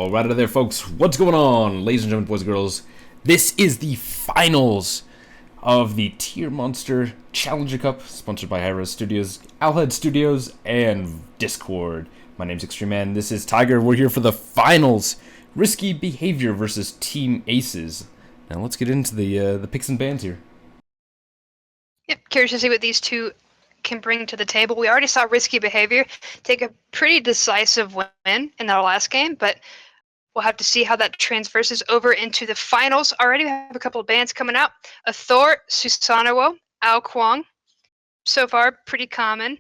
Right out of there, folks. What's going on, ladies and gentlemen, boys and girls? This is the finals of the Tier Monster Challenger Cup, sponsored by hi-rez Studios, Owlhead Studios, and Discord. My name's Extreme Man. This is Tiger. We're here for the finals. Risky Behavior versus Team Aces. Now let's get into the picks and bans here. Yep, curious to see what these two can bring to the table. We already saw Risky Behavior take a pretty decisive win in their last game, but we'll have to see how that transverses over into the finals. Already we have a couple of bans coming out. Anhur, Susanoo, Ao Kwang, so far pretty common,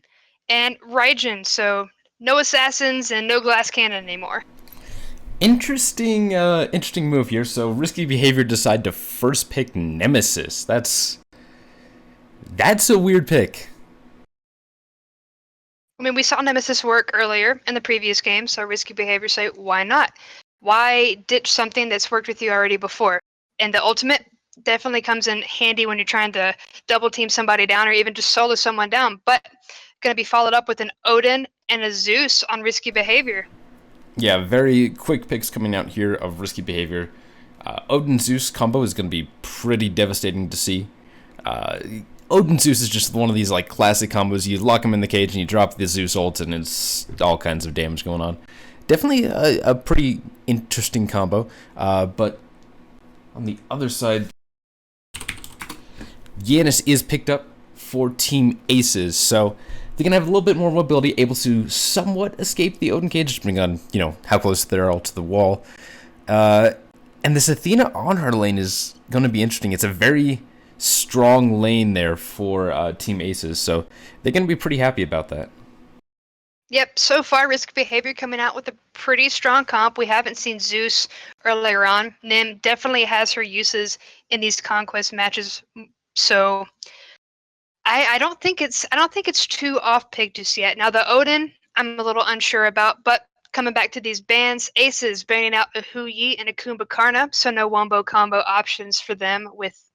and Raijin, so no assassins and no glass cannon anymore. Interesting move here. So Risky Behavior decide to first pick Nemesis. That's a weird pick. I mean, we saw Nemesis work earlier in the previous game, so Risky Behavior say, why not? Why ditch something that's worked with you already before? And the ultimate definitely comes in handy when you're trying to double team somebody down or even just solo someone down, but going to be followed up with an Odin and a Zeus on Risky Behavior. Yeah, very quick picks coming out here of Risky Behavior. Odin Zeus combo is going to be pretty devastating to see. Odin Zeus is just one of these like classic combos. You lock him in the cage and you drop the Zeus ult and it's all kinds of damage going on. Definitely a pretty interesting combo. But on the other side, Janus is picked up for Team Aces. So they're going to have a little bit more mobility, able to somewhat escape the Odin cage, depending on, how close they are all to the wall. And this Athena Anhur lane is going to be interesting. It's a very strong lane there for Team Aces, so they're going to be pretty happy about that. Yep, so far Risk Behavior coming out with a pretty strong comp. We haven't seen Zeus earlier on. Nim definitely has her uses in these conquest matches, so I don't think it's too off pick just yet. Now the Odin, I'm a little unsure about, but coming back to these bans, Aces banning out a Hu-Yi and a Kumbhakarna, so no wombo combo options for them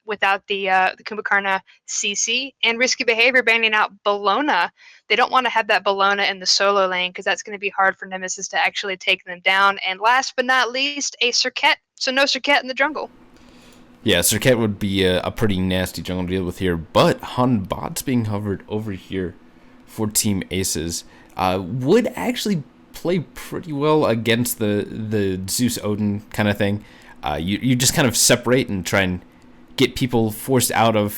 without the Kumbhakarna CC, and Risky Behavior banning out Bellona. They don't want to have that Bellona in the solo lane because that's going to be hard for Nemesis to actually take them down. And last but not least, a Serket, so no Serket in the jungle. Yeah, Serket would be a pretty nasty jungle to deal with here, but Batz being hovered over here for Team Aces would actually play pretty well against the Zeus Odin kind of thing. You just kind of separate and try and get people forced out of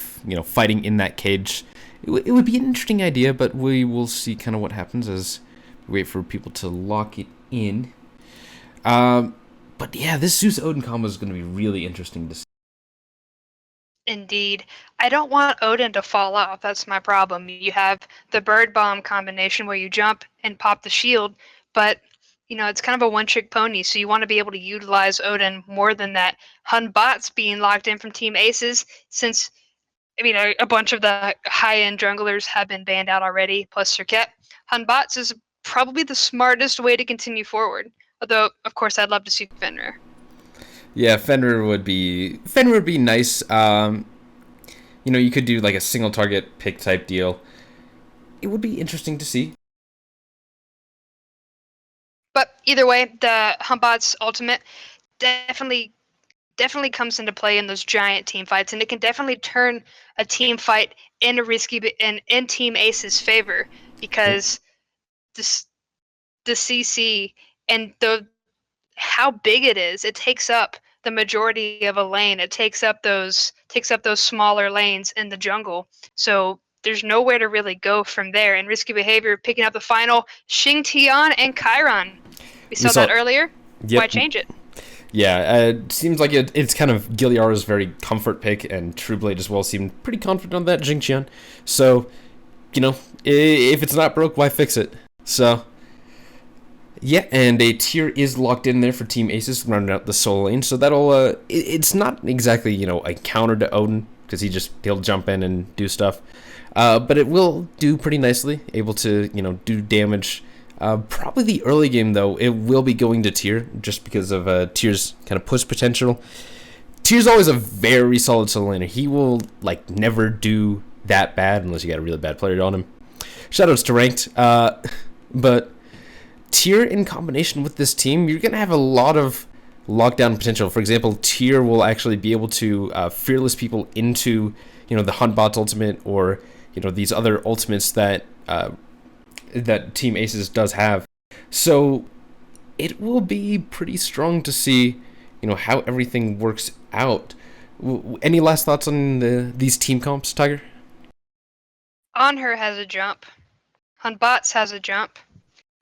fighting in that cage. It would be an interesting idea, but we will see kind of what happens as we wait for people to lock it in. But yeah, this Zeus Odin combo is going to be really interesting to see. Indeed. I don't want Odin to fall off. That's my problem. You have the bird bomb combination where you jump and pop the shield, but it's kind of a one-trick pony, so you want to be able to utilize Odin more than that. Batz being locked in from Team Aces, since a bunch of the high-end junglers have been banned out already, plus Serket. Batz is probably the smartest way to continue forward. Although, of course, I'd love to see Fenrir. Yeah, Fenrir would be nice. You could do like a single target pick type deal. It would be interesting to see. But either way, the Batz ultimate definitely comes into play in those giant team fights, and it can definitely turn a team fight in a risky in Team Ace's favor, because the CC and how big it is, it takes up the majority of a lane. It takes up those smaller lanes in the jungle. So there's nowhere to really go from there. And Risky Behavior picking up the final, Xing, Tian, and Chiron. We saw that earlier. Yep. Why change it? Yeah, it seems like it's kind of Giliara's very comfort pick, and Trueblade as well seemed pretty confident on that Xing Tian. So, if it's not broke, why fix it? So, yeah, and a tier is locked in there for Team Aces, running out the solo lane. So that'll, it's not exactly, a counter to Odin, because he'll jump in and do stuff. But it will do pretty nicely, able to, do damage. Probably the early game, though, it will be going to tier, just because of tier's kind of push potential. Tier's always a very solid solo laner. He will, never do that bad unless you got a really bad player on him. Shoutouts to ranked. But Tier in combination with this team, you're going to have a lot of lockdown potential. For example, Tier will actually be able to fearless people into, the Huntbot's ultimate, or, these other ultimates that that Team Aces does have. So it will be pretty strong to see, how everything works out. Any last thoughts on these team comps, Tiger? Anhur has a jump. Batz has a jump.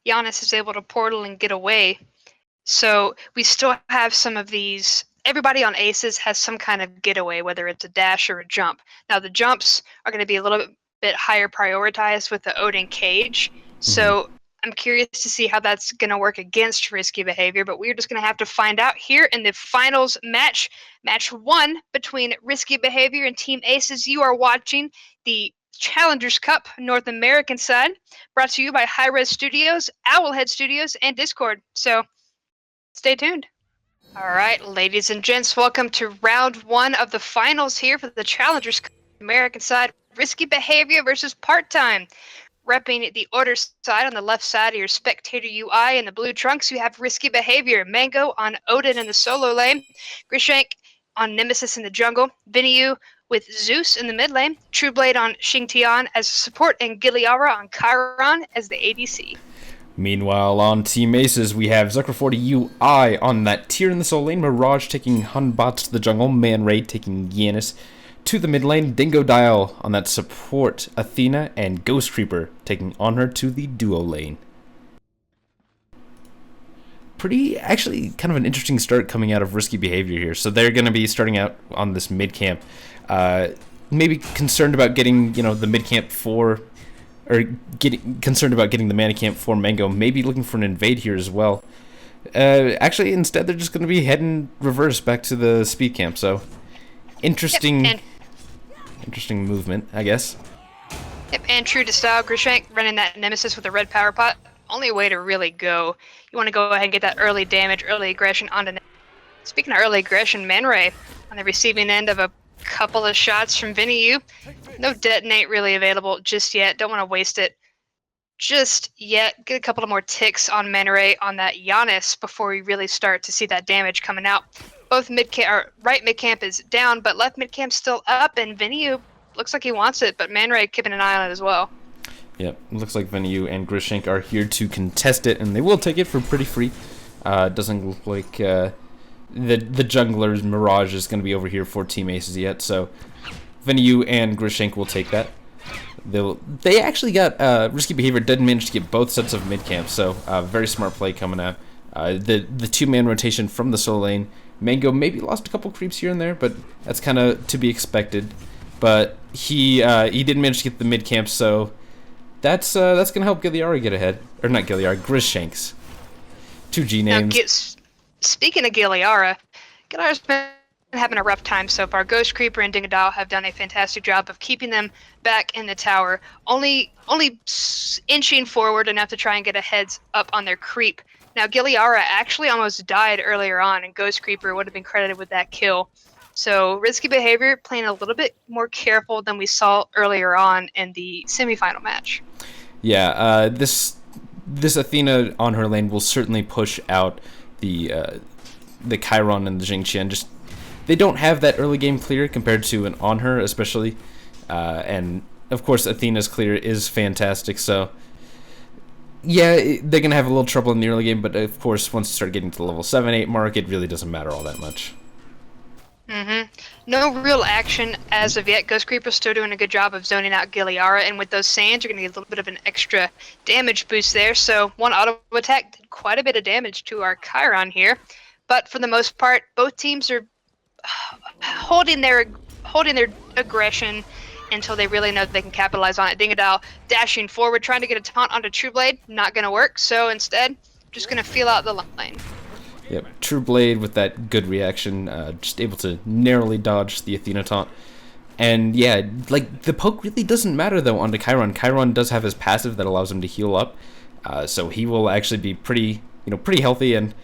Janus is able to portal and get away. So we still have some of these. Everybody on Aces has some kind of getaway, whether it's a dash or a jump. Now the jumps are going to be a little bit higher prioritized with the Odin cage. So I'm curious to see how that's going to work against risky behavior, but we're just going to have to find out here in the finals match 1 between risky behavior and Team Aces. You are watching the Challengers Cup North American side, brought to you by Hi-Rez Studios, Owlhead Studios, and Discord. So stay tuned. All right, ladies and gents, welcome to round 1 of the finals here for the Challengers Cup American side. Risky behavior versus part-time. Repping the order side on the left side of your spectator UI in the blue trunks, you have risky behavior. Mango on Odin in the solo lane. Grishank on Nemesis in the jungle. Vinyu with Zeus in the mid lane. Trueblade on Xing Tian as support, and Giliara on Chiron as the ADC. Meanwhile, on Team Aces, we have Zucker40 UI on that tier in the solo lane. Mirage taking Hunbot to the jungle. Man Ray taking Janus to the mid lane. Dingo Dial on that support. Athena and Ghost Creeper taking Anhur to the duo lane. Actually, kind of an interesting start coming out of risky behavior here. So they're going to be starting out on this mid camp. Maybe concerned about getting, the mid camp for, or concerned about getting the mana camp for Mango. Maybe looking for an invade here as well. Actually, instead, they're just going to be heading reverse back to the speed camp. So interesting. Yep, Interesting movement, I guess. Yep, and true to style, Grishank running that Nemesis with a red power pot. Only way to really go. You want to go ahead and get that early damage, early aggression onto Nemesis. Speaking of early aggression, Man Ray on the receiving end of a couple of shots from Vinyu. No detonate really available just yet. Don't want to waste it just yet. Get a couple of more ticks on Man Ray on that Janus before we really start to see that damage coming out. Both right mid camp is down, but left mid camp's still up, and Vinyu looks like he wants it, but Man Ray keeping an eye on it as well. Yep, looks like Vinyu and Grishank are here to contest it, and they will take it for pretty free. Doesn't look like the jungler's Mirage is going to be over here for Team Aces yet, so Vinyu and Grishank will take that. They actually got risky behavior. Didn't manage to get both sets of mid camp, so very smart play coming out. The 2-man rotation from the solo lane. Mango maybe lost a couple creeps here and there, but that's kind of to be expected. But he didn't manage to get the mid camp, so that's gonna help Giliara get ahead, or not Giliara, Grishanks. 2 G names. Now, speaking of Giliara's been having a rough time so far. Ghost Creeper and Dingodile have done a fantastic job of keeping them back in the tower, only inching forward enough to try and get a heads up on their creep. Now, Giliara actually almost died earlier on, and Ghost Creeper would have been credited with that kill. So, risky behavior, playing a little bit more careful than we saw earlier on in the semifinal match. Yeah, this Athena on her lane will certainly push out the Chiron and the Xing. Just they don't have that early game clear compared to an Anhur, especially, and of course Athena's clear is fantastic. So yeah, they're gonna have a little trouble in the early game, but of course once you start getting to the level 7-8 mark, it really doesn't matter all that much. No real action as of yet. Ghost Creeper's still doing a good job of zoning out Giliara, and with those sands, you're going to get a little bit of an extra damage boost there. So one auto attack did quite a bit of damage to our Chiron here, but for the most part, both teams are holding their aggression until they really know that they can capitalize on it. Dingodile dashing forward, trying to get a taunt onto Trueblade, not going to work. So instead, just going to feel out the lane. Yep, Trueblade with that good reaction, just able to narrowly dodge the Athena taunt. And yeah, like the poke really doesn't matter though onto Chiron. Chiron does have his passive that allows him to heal up, so he will actually be pretty healthy. And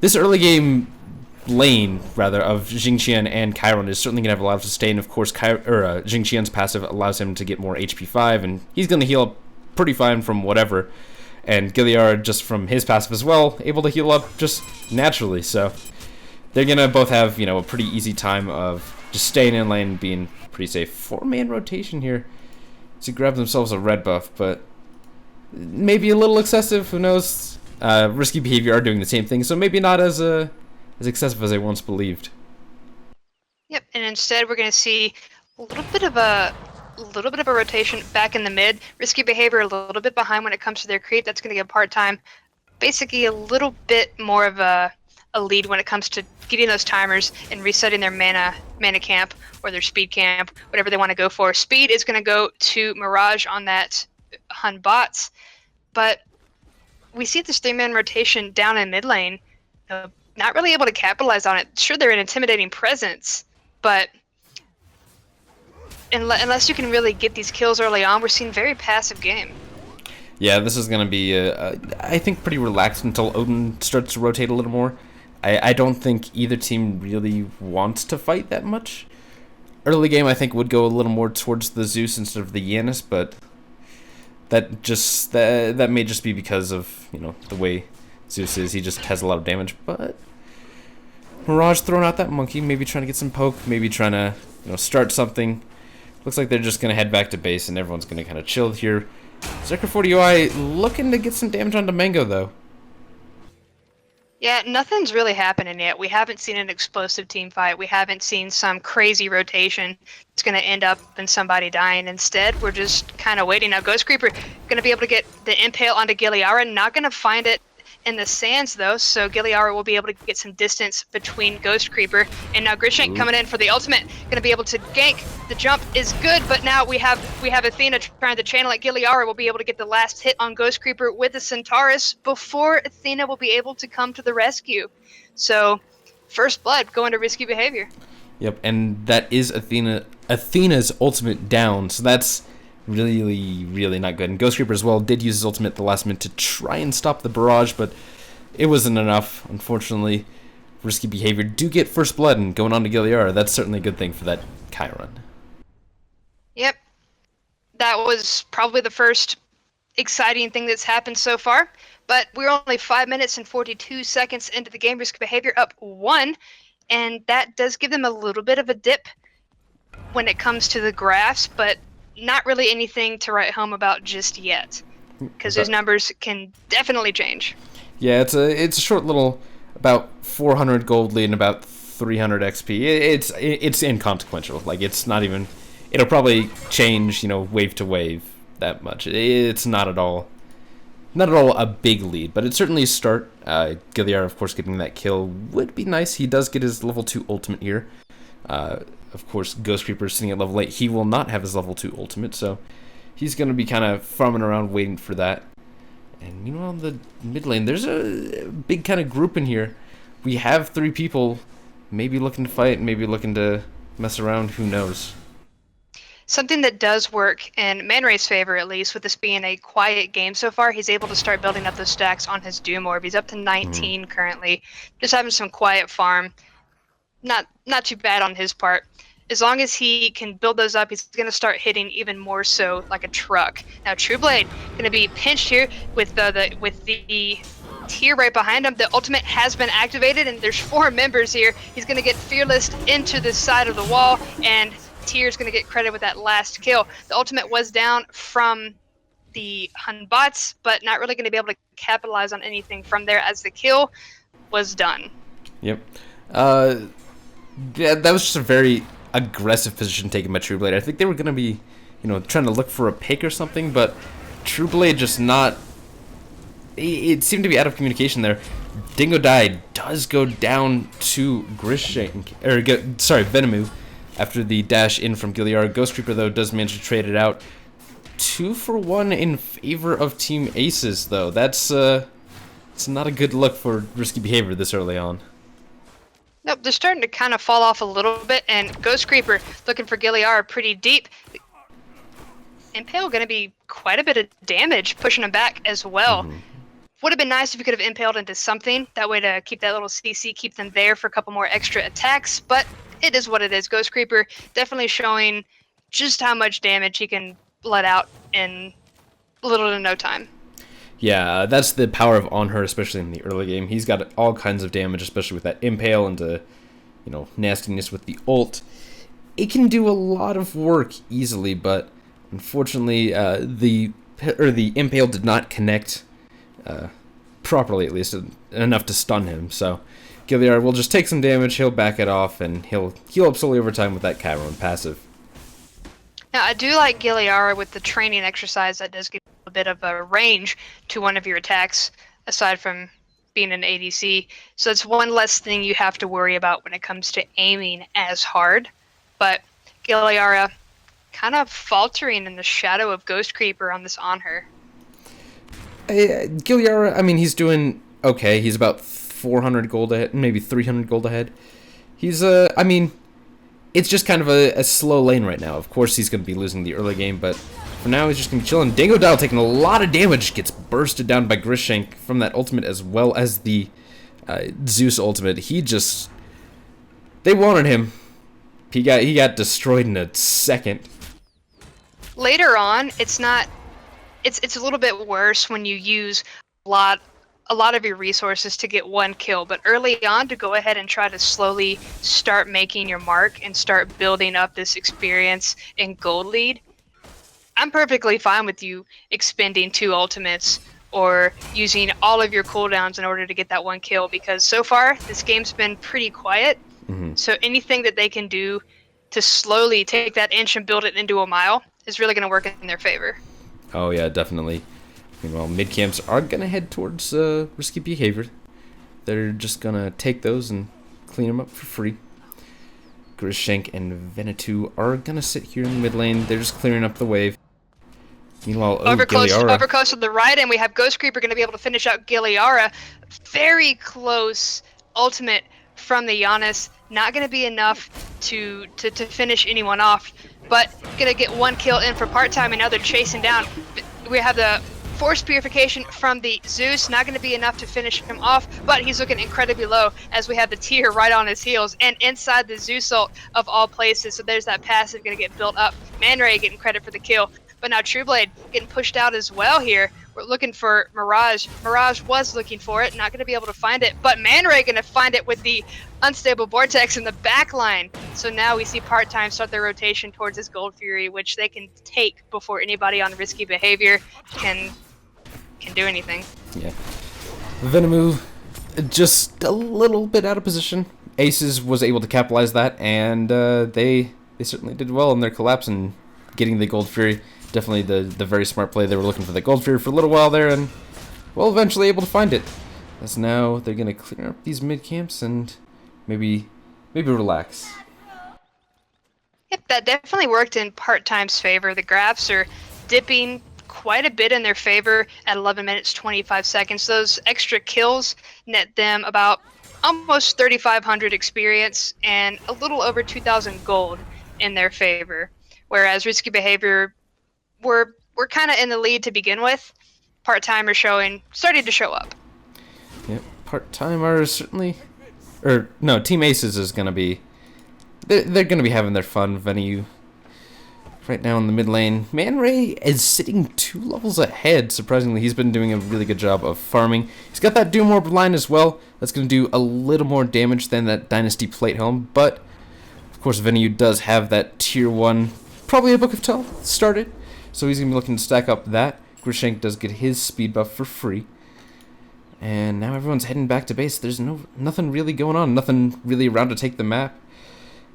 this early game lane rather of Xingqian and Chiron is certainly gonna have a lot of sustain. Of course, Xingqian's passive allows him to get more HP 5, and he's gonna heal up pretty fine from whatever. and Giliar, just from his passive as well, able to heal up just naturally. So they're going to both have, a pretty easy time of just staying in lane, being pretty safe. 4-man rotation here to grab themselves a red buff, but maybe a little excessive, who knows? Risky Behavior are doing the same thing, so maybe not as excessive as I once believed. Yep, and instead we're going to see a little bit of a rotation back in the mid. Risky Behavior a little bit behind when it comes to their creep. That's going to get part time. Basically a little bit more of a lead when it comes to getting those timers and resetting their mana camp or their speed camp, whatever they want to go for. Speed is going to go to Mirage on that Hun bots, but we see this 3-man rotation down in mid lane, not really able to capitalize on it. Sure, they're an intimidating presence, but unless you can really get these kills early on, we're seeing very passive game. Yeah, this is going to be, I think, pretty relaxed until Odin starts to rotate a little more. I don't think either team really wants to fight that much. Early game, I think, would go a little more towards the Zeus instead of the Janus, but that may just be because of, the way Zeus is. He just has a lot of damage, but Mirage throwing out that monkey, maybe trying to get some poke, maybe trying to, start something. Looks like they're just going to head back to base, and everyone's going to kind of chill here. Zerker 40 UI looking to get some damage onto Mango, though. Yeah, nothing's really happening yet. We haven't seen an explosive team fight. We haven't seen some crazy rotation that's going to end up in somebody dying. Instead, we're just kind of waiting. Now, Ghost Creeper going to be able to get the impale onto Giliara. Not going to find it in the sands, though, so Giliara will be able to get some distance between Ghost Creeper. And now Grishank coming in for the ultimate, going to be able to gank. The jump is good, but now we have Athena trying to channel it. Giliara will be able to get the last hit on Ghost Creeper with the Centaurus before Athena will be able to come to the rescue. So, first blood going to Risky Behavior. Yep, and that is Athena's ultimate down, so that's really, really not good. And Ghost Creeper as well did use his ultimate at the last minute to try and stop the barrage, but it wasn't enough, unfortunately. Risky Behavior do get first blood, and going on to Giliara, that's certainly a good thing for that Chiron. Yep. That was probably the first exciting thing that's happened so far, but we're only 5 minutes and 42 seconds into the game. Risky Behavior up 1, and that does give them a little bit of a dip when it comes to the graphs, but not really anything to write home about just yet, because those numbers can definitely change. Yeah, it's a short little, about 400 gold lead and about 300 XP. It's inconsequential. Like, it's not even. It'll probably change, wave to wave that much. It's not at all a big lead, but it's certainly a start. Giliar, of course, getting that kill would be nice. He does get his level 2 ultimate here. Of course, Ghost Creeper sitting at level 8. He will not have his level 2 ultimate, so he's going to be kind of farming around waiting for that. And meanwhile, in the mid lane, there's a big kind of group in here. We have 3 people maybe looking to fight, maybe looking to mess around, who knows. Something that does work in Man Ray's favor, at least, with this being a quiet game so far, he's able to start building up those stacks on his Doom Orb. He's up to 19 currently, just having some quiet farm. Not too bad on his part. As long as he can build those up, he's going to start hitting even more so like a truck. Now, Trueblade going to be pinched here with the tier right behind him. The ultimate has been activated, and there's 4 members here. He's going to get Fearless into the side of the wall, and Tier's going to get credit with that last kill. The ultimate was down from the Hun bots, but not really going to be able to capitalize on anything from there as the kill was done. Yep. Yeah, that was just a very aggressive position taken by Trueblade. I think they were going to be, trying to look for a pick or something, but Trueblade just not. It seemed to be out of communication there. Dingo Die does go down to Grishank, Venomu, after the dash in from Giliar. Ghost Creeper, though, does manage to trade it out. 2 for 1 in favor of Team Aces, though. That's it's not a good look for Risky Behavior this early on. Nope, they're starting to kind of fall off a little bit, and Ghost Creeper looking for Giliar pretty deep. Impale going to be quite a bit of damage, pushing him back as well. Would have been nice if you could have impaled into something, that way to keep that little CC, keep them there for a couple more extra attacks, but it is what it is. Ghost Creeper definitely showing just how much damage he can let out in little to no time. Yeah, that's the power of Anhur, especially in the early game. He's got all kinds of damage, especially with that impale and nastiness with the ult. It can do a lot of work easily, but unfortunately, the impale did not connect properly, at least enough to stun him. So Giliar will just take some damage, he'll back it off, and he'll heal up slowly over time with that Chiron passive. Now, I do like Giliara with the training exercise. That does give a bit of a range to one of your attacks, aside from being an ADC. So it's one less thing you have to worry about when it comes to aiming as hard. But Giliara kind of faltering in the shadow of Ghost Creeper on this Anhur. Giliara, I mean, he's doing okay. He's about 400 gold ahead, maybe 300 gold ahead. He's, I mean, it's just kind of a slow lane right now. Of course, he's going to be losing the early game, but for now, he's just going to be chilling. Dingodile taking a lot of damage, gets bursted down by Grishank from that ultimate as well as the Zeus ultimate. They wanted him. He got destroyed in a second. Later on, it's a little bit worse when you use a lot of your resources to get one kill, but early on to go ahead and try to slowly start making your mark and start building up this experience in gold lead, I'm perfectly fine with you expending 2 ultimates or using all of your cooldowns in order to get that one kill, because so far this game's been pretty quiet. So anything that they can do to slowly take that inch and build it into a mile is really going to work in their favor. Oh yeah, definitely. Meanwhile, mid camps are gonna head towards risky behavior. They're just gonna take those and clean them up for free. Grishank and Venetu are gonna sit here in the mid lane. They're just clearing up the wave. Meanwhile, over close to the right, and we have Ghost Creeper gonna be able to finish out Giliara. Very close ultimate from the Janus. Not gonna be enough to finish anyone off, but gonna get one kill in for part-time, and now they're chasing down. We have the Force Purification from the Zeus, not going to be enough to finish him off, but he's looking incredibly low as we have the tier right on his heels and inside the Zeus ult of all places. So there's that passive going to get built up. Man Ray getting credit for the kill, but now Trueblade getting pushed out as well here. We're looking for Mirage. Mirage was looking for it, not going to be able to find it, but Man Ray going to find it with the Unstable Vortex in the back line. So now we see Part-Time start their rotation towards this Gold Fury, which they can take before anybody on risky behavior can do anything. Yeah. Venomu just a little bit out of position. Aces was able to capitalize that, and they certainly did well in their collapse and getting the Gold Fury. Definitely the very smart play. They were looking for the Gold Fury for a little while there, and well, eventually able to find it. As now they're gonna clear up these mid camps and maybe relax. Yep, that definitely worked in Part-Time's favor. The graphs are dipping quite a bit in their favor at 11 minutes 25 seconds. Those extra kills net them about almost 3,500 experience and a little over 2,000 gold in their favor. Whereas risky behavior were kind of in the lead to begin with. Part-Time are starting to show up. Yep, Part-Time are certainly, Team Aces is gonna be, they're gonna be having their fun venue. Right now in the mid lane, Man Ray is sitting 2 levels ahead. Surprisingly, he's been doing a really good job of farming. He's got that Doom Orb line as well. That's going to do a little more damage than that Dynasty Plate Helm. But, of course, Venue does have that Tier 1, probably a Book of Tell started. So he's going to be looking to stack up that. Grishank does get his speed buff for free. And now everyone's heading back to base. There's nothing really going on. Nothing really around to take the map.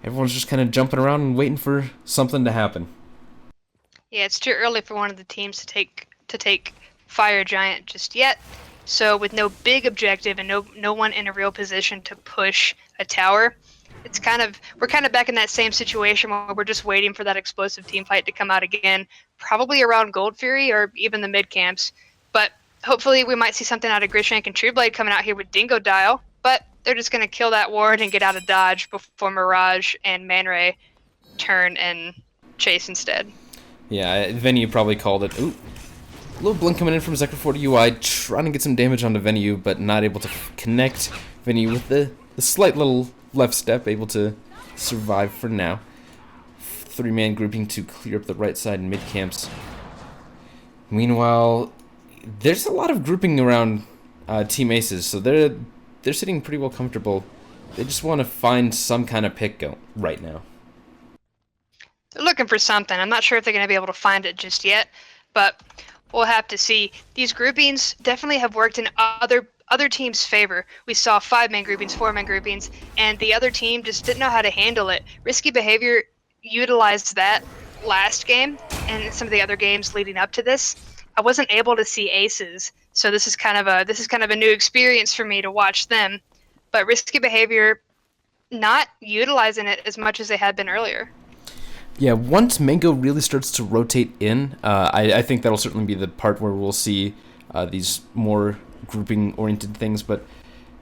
Everyone's just kind of jumping around and waiting for something to happen. Yeah, it's too early for one of the teams to take Fire Giant just yet. So with no big objective and no one in a real position to push a tower, we're kind of back in that same situation where we're just waiting for that explosive team fight to come out again, probably around Gold Fury or even the mid camps. But hopefully we might see something out of Grishank and Trueblade coming out here with Dingodile, but they're just going to kill that ward and get out of dodge before Mirage and Man Ray turn and chase instead. Yeah, Venue probably called it. Ooh, a little blink coming in from Zekra 40 UI, trying to get some damage onto Venue, but not able to connect Venue with the slight little left step, able to survive for now. 3-man grouping to clear up the right side and mid camps. Meanwhile, there's a lot of grouping around Team Aces, so they're sitting pretty well comfortable. They just want to find some kind of pick go right now. They're looking for something. I'm not sure if they're going to be able to find it just yet, but we'll have to see. These groupings definitely have worked in other teams' favor. We saw 5-man groupings, 4-man groupings, and the other team just didn't know how to handle it. Risky Behavior utilized that last game and some of the other games leading up to this. I wasn't able to see aces, so this is kind of a new experience for me to watch them. But Risky Behavior not utilizing it as much as they had been earlier. Yeah, once Mango really starts to rotate in, I think that'll certainly be the part where we'll see these more grouping-oriented things. But,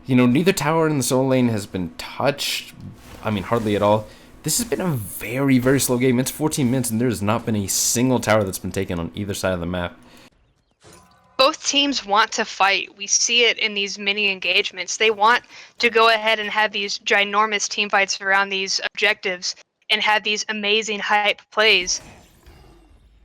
neither tower in the solo lane has been touched. I mean, hardly at all. This has been a very, very slow game. It's 14 minutes, and there has not been a single tower that's been taken on either side of the map. Both teams want to fight. We see it in these mini engagements. They want to go ahead and have these ginormous team fights around these objectives and have these amazing hype plays.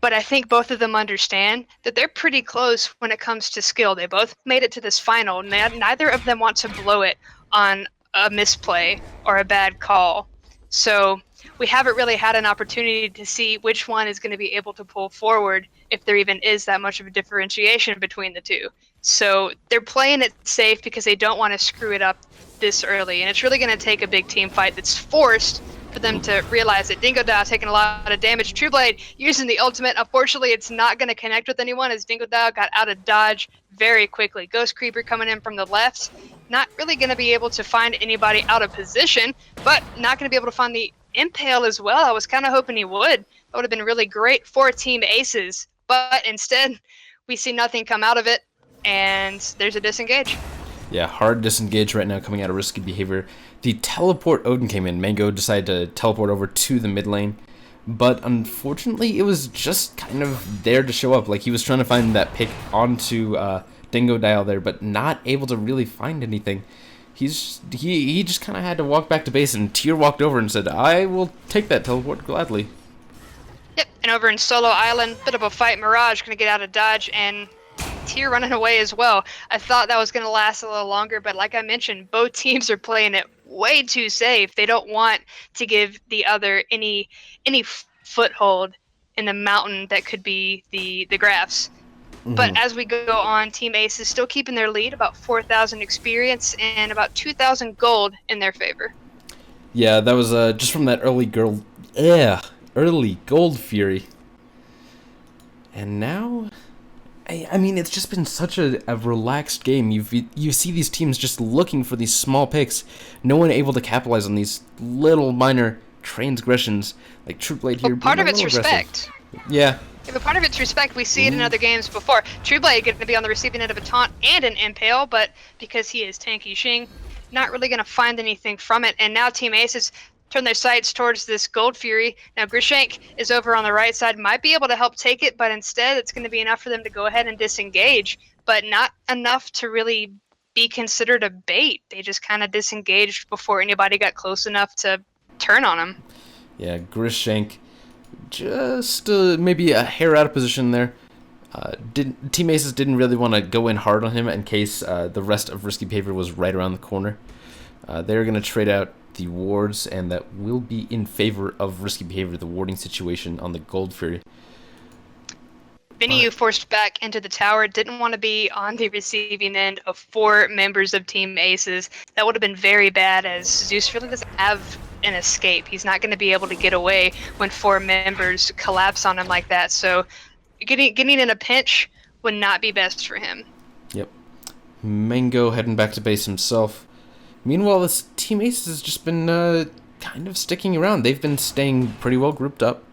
But I think both of them understand that they're pretty close when it comes to skill. They both made it to this final. Neither of them want to blow it on a misplay or a bad call. So we haven't really had an opportunity to see which one is going to be able to pull forward, if there even is that much of a differentiation between the two. So they're playing it safe because they don't want to screw it up this early. And it's really going to take a big team fight that's forced for them to realize that Dingodile taking a lot of damage. Trueblade using the ultimate. Unfortunately, it's not going to connect with anyone as Dingodile got out of dodge very quickly. Ghost Creeper coming in from the left. Not really going to be able to find anybody out of position, but not going to be able to find the Impale as well. I was kind of hoping he would. That would have been really great for Team Aces. But instead, we see nothing come out of it, and there's a disengage. Yeah, hard disengage right now coming out of Risky Behavior. The teleport Odin came in. Mango decided to teleport over to the mid lane. But unfortunately, it was just kind of there to show up. Like, he was trying to find that pick onto Dingodile there, but not able to really find anything. He just kind of had to walk back to base, and Tian walked over and said, I will take that teleport gladly. Yep, and over in Solo Island, bit of a fight. Mirage going to get out of dodge, and Tian running away as well. I thought that was going to last a little longer, but like I mentioned, both teams are playing it way too safe. They don't want to give the other any foothold in the mountain that could be the graphs. Mm-hmm. But as we go on, Team Ace is still keeping their lead, about 4,000 experience and about 2,000 gold in their favor. Yeah, that was just from that early gold fury. And now, I mean, it's just been such a relaxed game. You see these teams just looking for these small picks. No one able to capitalize on these little minor transgressions. Like Trueblade here. Well, part of it's respect. Yeah. Yeah, but part of it's respect. We see it in other games before. Trueblade going to be on the receiving end of a taunt and an impale, but because he is tanky Xing, not really going to find anything from it. And now Team Aces turn their sights towards this Gold Fury. Now Grishank is over on the right side, might be able to help take it, but instead it's going to be enough for them to go ahead and disengage, but not enough to really be considered a bait. They just kind of disengaged before anybody got close enough to turn on him. Yeah, Grishank just maybe a hair out of position there. Team Aces didn't really want to go in hard on him in case the rest of Risky Behavior was right around the corner. They're going to trade out the wards, and that will be in favor of Risky Behavior, the warding situation on the Gold Fury. Vinny, you forced back into the tower, didn't want to be on the receiving end of 4 members of Team Aces. That would have been very bad, as Zeus really doesn't have an escape. He's not going to be able to get away when 4 members collapse on him like that. So getting in a pinch would not be best for him. Yep. Mango heading back to base himself. Meanwhile, this Team Aces has just been kind of sticking around. They've been staying pretty well grouped up.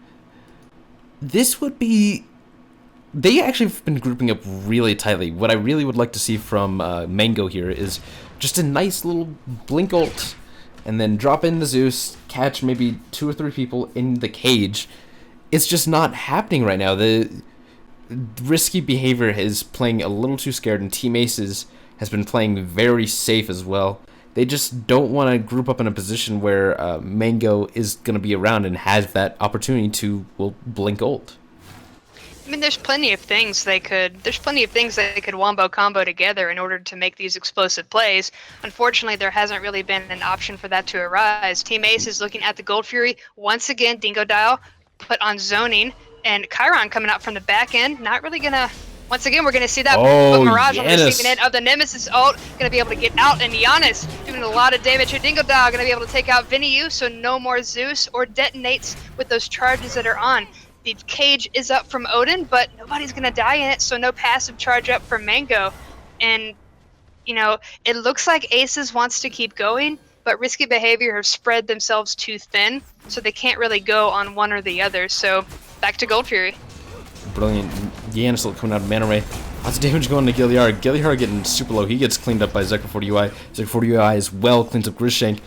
This would be... They actually have been grouping up really tightly. What I really would like to see from Mango here is just a nice little blink ult, and then drop in the Zeus, catch maybe 2 or 3 people in the cage. It's just not happening right now. The Risky Behavior is playing a little too scared, and Team Aces has been playing very safe as well. They just don't want to group up in a position where Mango is going to be around and has that opportunity to, well, blink ult. I mean, there's plenty of things they could. There's plenty of things they could wombo combo together in order to make these explosive plays. Unfortunately, there hasn't really been an option for that to arise. Team Ace is looking at the Gold Fury once again. Dingo Dial put on zoning, and Chiron coming out from the back end. Not really gonna. Once again, we're gonna see that. But Mirage on the receiving end of the Nemesis ult, gonna be able to get out, and Janus doing a lot of damage here. Dingo Dial gonna be able to take out Vinny, so no more Zeus or detonates with those charges that are on. The cage is up from Odin, but nobody's going to die in it, so no passive charge up for Mango. And, you know, it looks like Aces wants to keep going, but Risky Behavior have spread themselves too thin, so they can't really go on one or the other. So, back to Gold Fury. Brilliant. Janus coming out of Mana Ray. Lots of damage going to Gilliard. Gilliard getting super low. He gets cleaned up by Zekra 40 UI. Zekra 40 UI as well cleans up Grishank.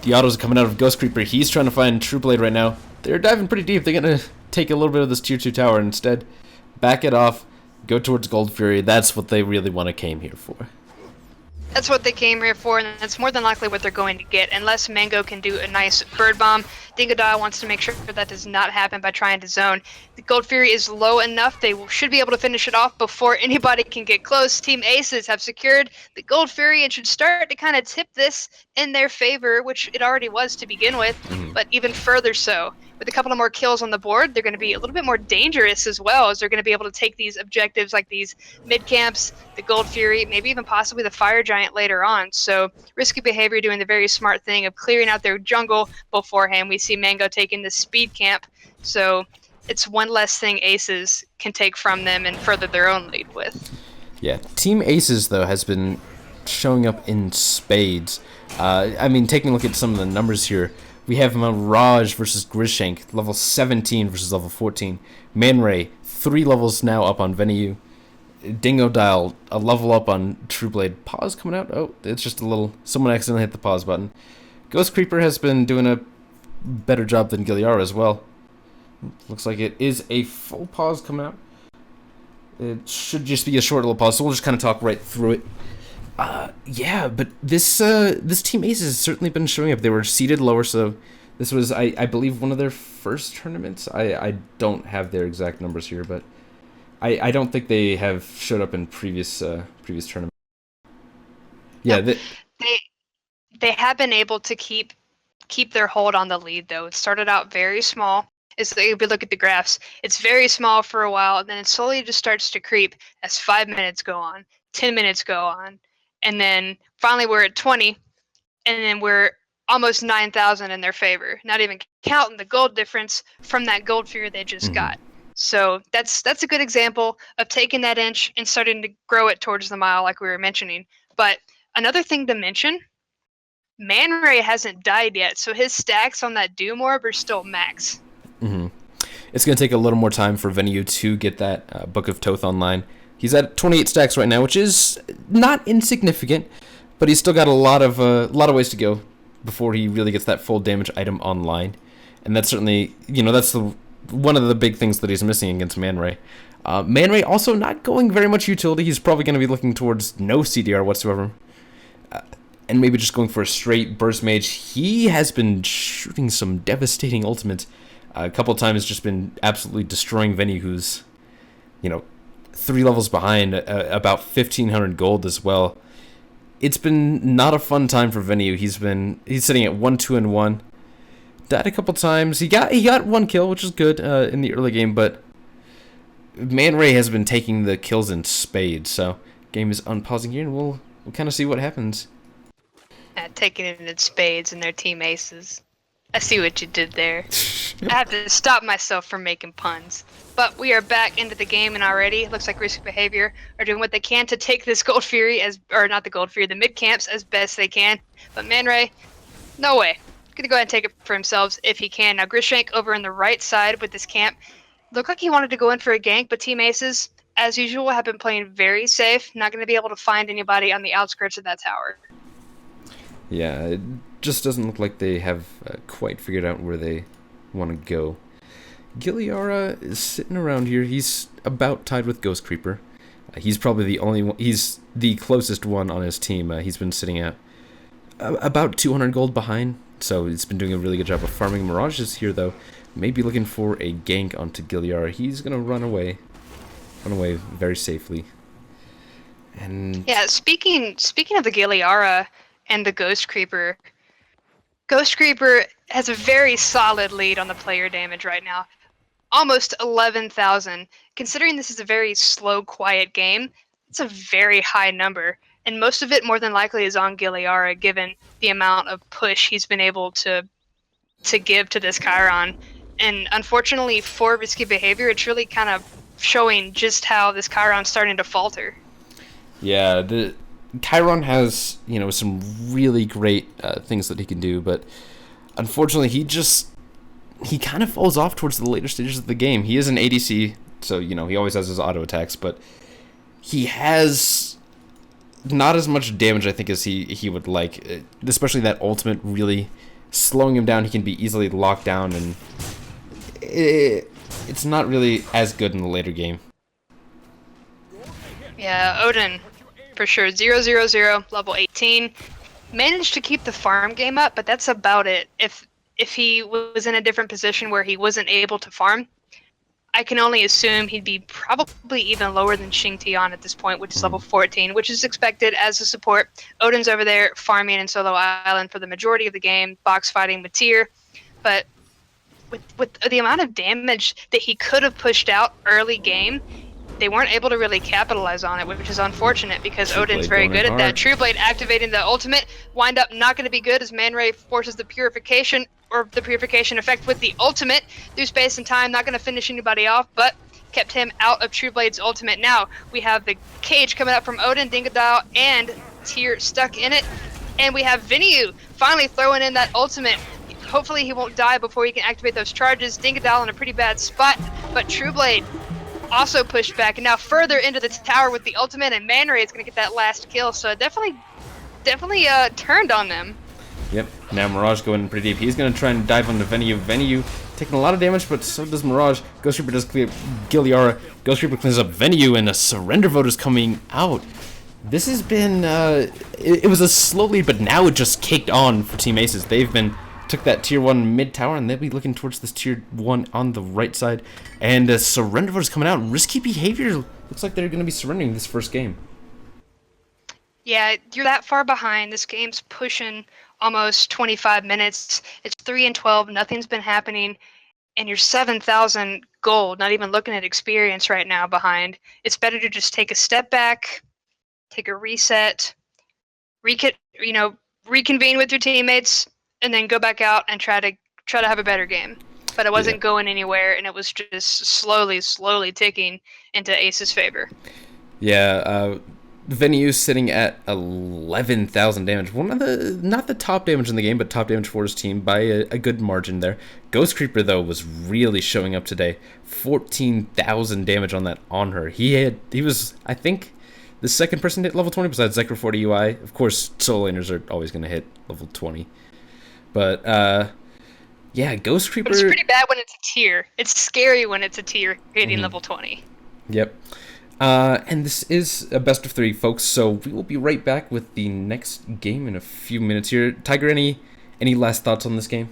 The autos are coming out of Ghost Creeper. He's trying to find True Blade right now. They're diving pretty deep. They're going to take a little bit of this tier 2 tower and instead back it off, go towards Gold Fury. That's what they really want to came here for. That's what they came here for, and that's more than likely what they're going to get, unless Mango can do a nice bird bomb. Dingodile wants to make sure that does not happen by trying to zone. The Gold Fury is low enough, they should be able to finish it off before anybody can get close. Team Aces have secured the Gold Fury and should start to kind of tip this in their favor, which it already was to begin with, but even further so. With a couple of more kills on the board, they're going to be a little bit more dangerous as well, as they're going to be able to take these objectives like these mid camps, the Gold Fury, maybe even possibly the Fire Giant later on. So Risky Behavior doing the very smart thing of clearing out their jungle beforehand. We see Mango taking the speed camp, so it's one less thing Aces can take from them and further their own lead with. Yeah, Team Aces, though, has been showing up in spades. I mean, taking a look at some of the numbers here, we have Mirage versus Grishank, level 17 versus level 14. Man Ray, 3 levels now up on Venue. Dingo Dial, a level up on True Blade. Pause coming out? Oh, it's just a little... Someone accidentally hit the pause button. Ghost Creeper has been doing a better job than Gilliara as well. Looks like it is a full pause coming out. It should just be a short little pause, so we'll just kind of talk right through it. Yeah, but this Team Aces has certainly been showing up. They were seeded lower, so this was, I believe, one of their first tournaments. I don't have their exact numbers here, but I don't think they have showed up in previous tournaments. Yeah, no, they have been able to keep their hold on the lead, though. It started out very small. If we look at the graphs, it's very small for a while, and then it slowly just starts to creep as 5 minutes go on, 10 minutes go on. And then finally we're at 20, and then we're almost 9,000 in their favor, not even counting the gold difference from that Gold Fury they just got. So that's a good example of taking that inch and starting to grow it towards the mile like we were mentioning. But another thing to mention, Man Ray hasn't died yet, so his stacks on that Doom Orb are still max. It's going to take a little more time for Venue to get that Book of Toth online. He's at 28 stacks right now, which is not insignificant, but he's still got a lot of ways to go before he really gets that full damage item online. And that's certainly, that's one of the big things that he's missing against Man Ray. Man Ray also not going very much utility. He's probably going to be looking towards no CDR whatsoever. And maybe just going for a straight burst mage. He has been shooting some devastating ultimates. A couple times just been absolutely destroying Venue, who's, 3 levels behind, about 1,500 gold as well. It's been not a fun time for Venue. He's sitting at 1-2-1. Died a couple times. He got 1 kill, which is good in the early game, but Man Ray has been taking the kills in spades. So game is unpausing here, and we'll kind of see what happens. Taking it in spades and their Team Aces. I see what you did there. I have to stop myself from making puns. But we are back into the game, and already it looks like Risky Behavior are doing what they can to take this Gold Fury the mid camps as best they can. But Man Ray, no way. Gonna go ahead and take it for himself if he can. Now Grishank over on the right side with this camp. Looked like he wanted to go in for a gank, but Team Aces, as usual, have been playing very safe. Not gonna be able to find anybody on the outskirts of that tower. Yeah, it just doesn't look like they have quite figured out where they want to go. Gilliara is sitting around here. He's about tied with Ghost Creeper. He's probably the only one. He's the closest one on his team. He's been sitting at about 200 gold behind, so he's been doing a really good job of farming. Mirage is here, though. maybe looking for a gank onto Giliara. He's gonna run away very safely. And Yeah, speaking of the Giliara and the Ghost Creeper has a very solid lead on the player damage right now. Almost 11,000. Considering this is a very slow, quiet game, it's a very high number. And most of it, more than likely, is on Giliara, given the amount of push he's been able to give to this Chiron. And unfortunately, for risky behavior, it's really kind of showing just how this Chiron's starting to falter. yeah, the Chiron has, some really great things that he can do, but unfortunately he kind of falls off towards the later stages of the game. He is an ADC, so he always has his auto attacks, but he has not as much damage, I think, as he would like, especially that ultimate really slowing him down. He can be easily locked down, and it's not really as good in the later game. Yeah, Odin, for sure. 0-0-0, level 18. Managed to keep the farm game up, but that's about it. If he was in a different position where he wasn't able to farm, I can only assume he'd be probably even lower than Xing Tian at this point, which is level 14, which is expected as a support. Odin's over there farming in Solo Island for the majority of the game, box fighting with Tyr, but with the amount of damage that he could have pushed out early game, they weren't able to really capitalize on it, which is unfortunate because Odin's very good at that. True Blade activating the ultimate, wind up not going to be good as Man Ray forces the purification effect with the ultimate through space and time. Not going to finish anybody off, but kept him out of True Blade's ultimate. Now we have the cage coming up from Odin, Dingodile, and Tyr stuck in it, and we have Vinyu finally throwing in that ultimate. Hopefully he won't die before he can activate those charges. Dingodile in a pretty bad spot, but True Blade also pushed back, and now further into the tower with the ultimate, and Man Ray is going to get that last kill, so definitely turned on them. Yep, now Mirage going in pretty deep. He's going to try and dive onto Venue. Venue taking a lot of damage, but so does Mirage. Ghost Reaper does clear Giliara. Ghost Reaper cleans up Venue, and a surrender vote is coming out. This has been, it was a slow lead, but now it just kicked on for Team Aces. Took that tier 1 mid tower, and they'll be looking towards this tier 1 on the right side. And surrender vote is coming out. Risky behavior. Looks like they're going to be surrendering this first game. Yeah, you're that far behind. This game's pushing almost 25 minutes. It's 3-12. Nothing's been happening. And you're 7,000 gold, not even looking at experience right now behind. It's better to just take a step back, take a reset, reconvene with your teammates, and then go back out and try to have a better game. But it wasn't going anywhere, and it was just slowly ticking into Ace's favor. Yeah, Venue sitting at 11,000 damage. Not the top damage in the game, but top damage for his team by a good margin there. Ghost Creeper, though, was really showing up today. 14,000 damage on that Anhur. He was, I think, the second person to hit level 20 besides Zekro 40 UI. Of course, solo laners are always going to hit level 20. But, yeah, Ghost Creeper... But it's pretty bad when it's a tier. It's scary when it's a tier hitting level 20. Yep. And this is a best of 3, folks, so we will be right back with the next game in a few minutes here. Tiger, any last thoughts on this game?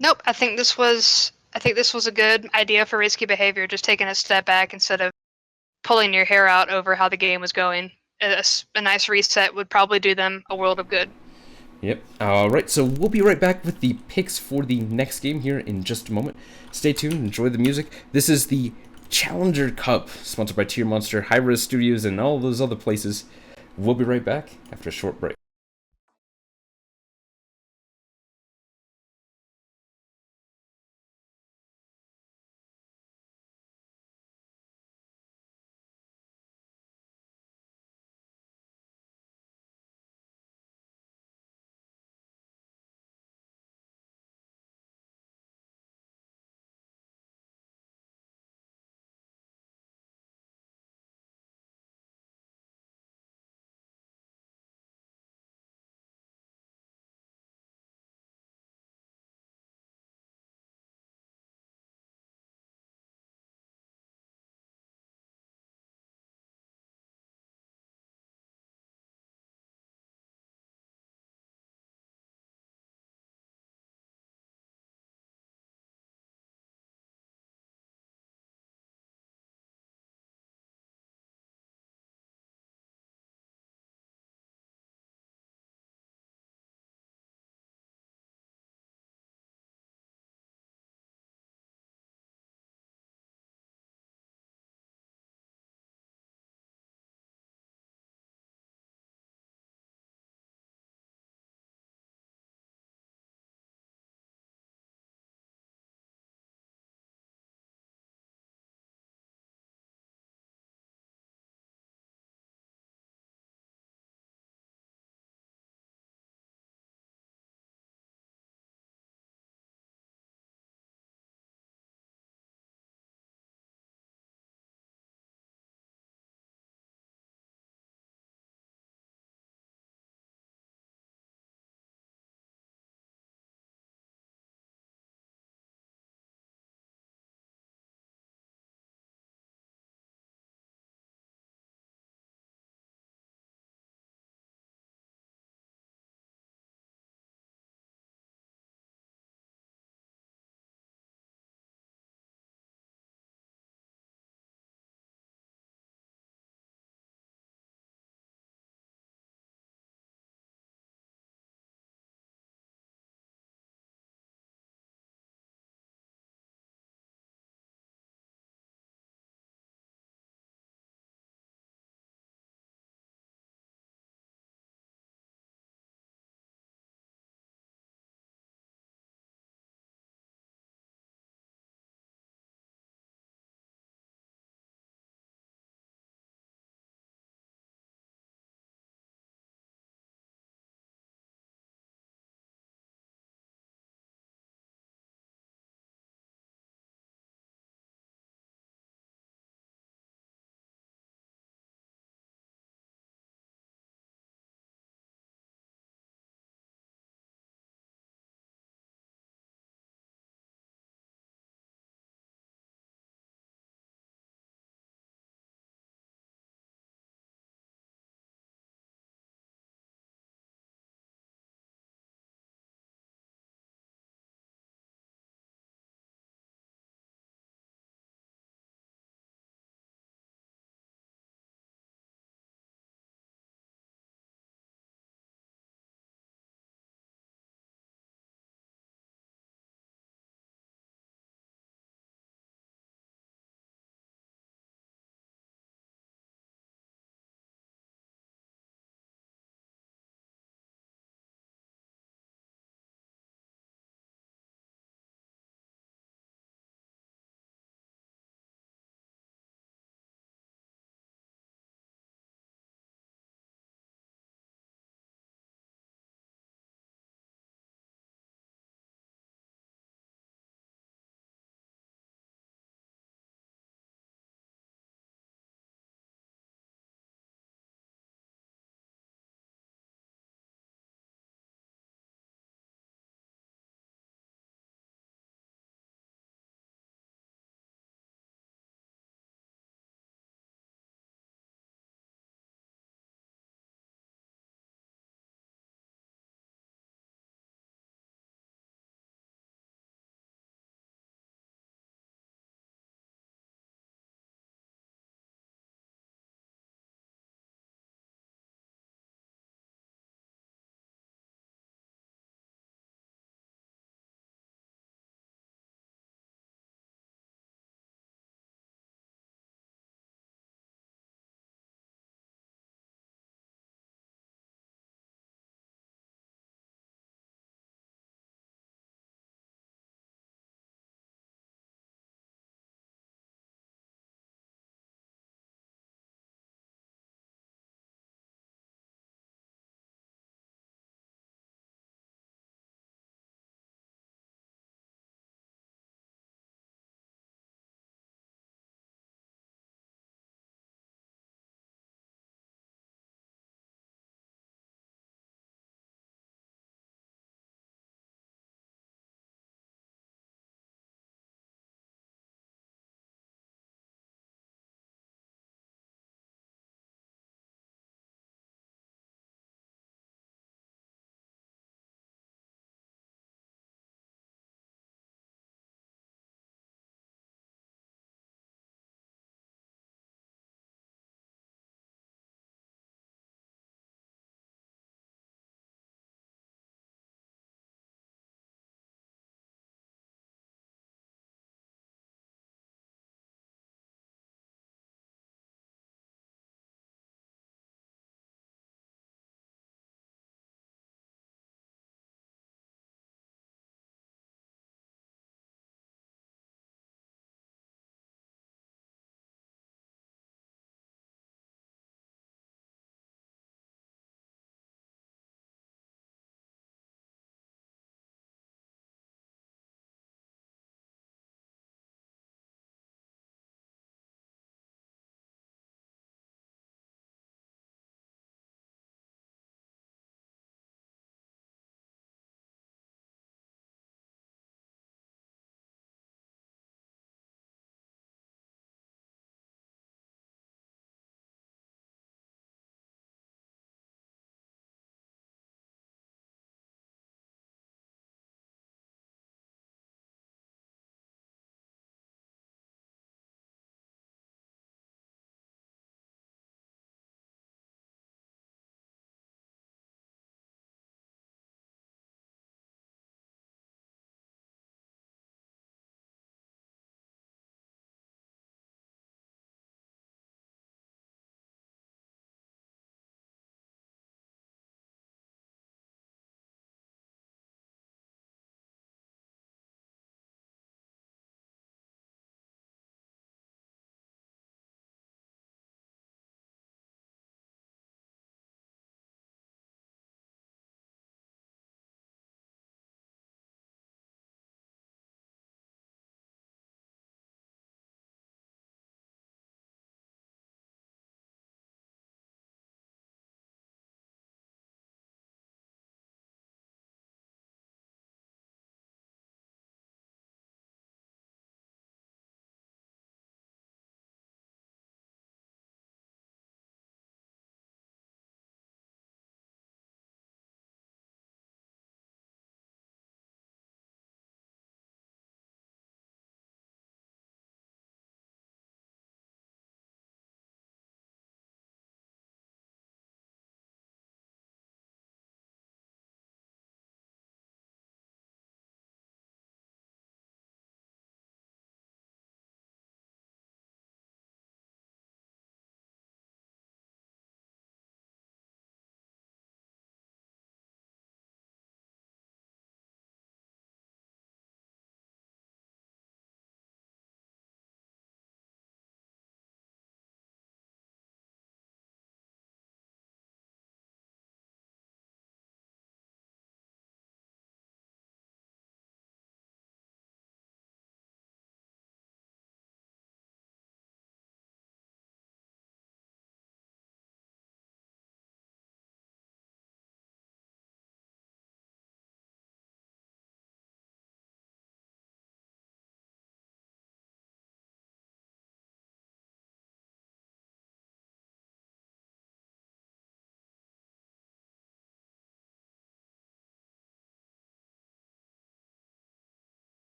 Nope, I think this was a good idea for risky behavior, just taking a step back instead of pulling your hair out over how the game was going. A nice reset would probably do them a world of good. Yep. Alright, so we'll be right back with the picks for the next game here in just a moment. Stay tuned, enjoy the music. This is the Challenger Cup, sponsored by Tier Monster, hi-rez Studios, and all those other places. We'll be right back after a short break.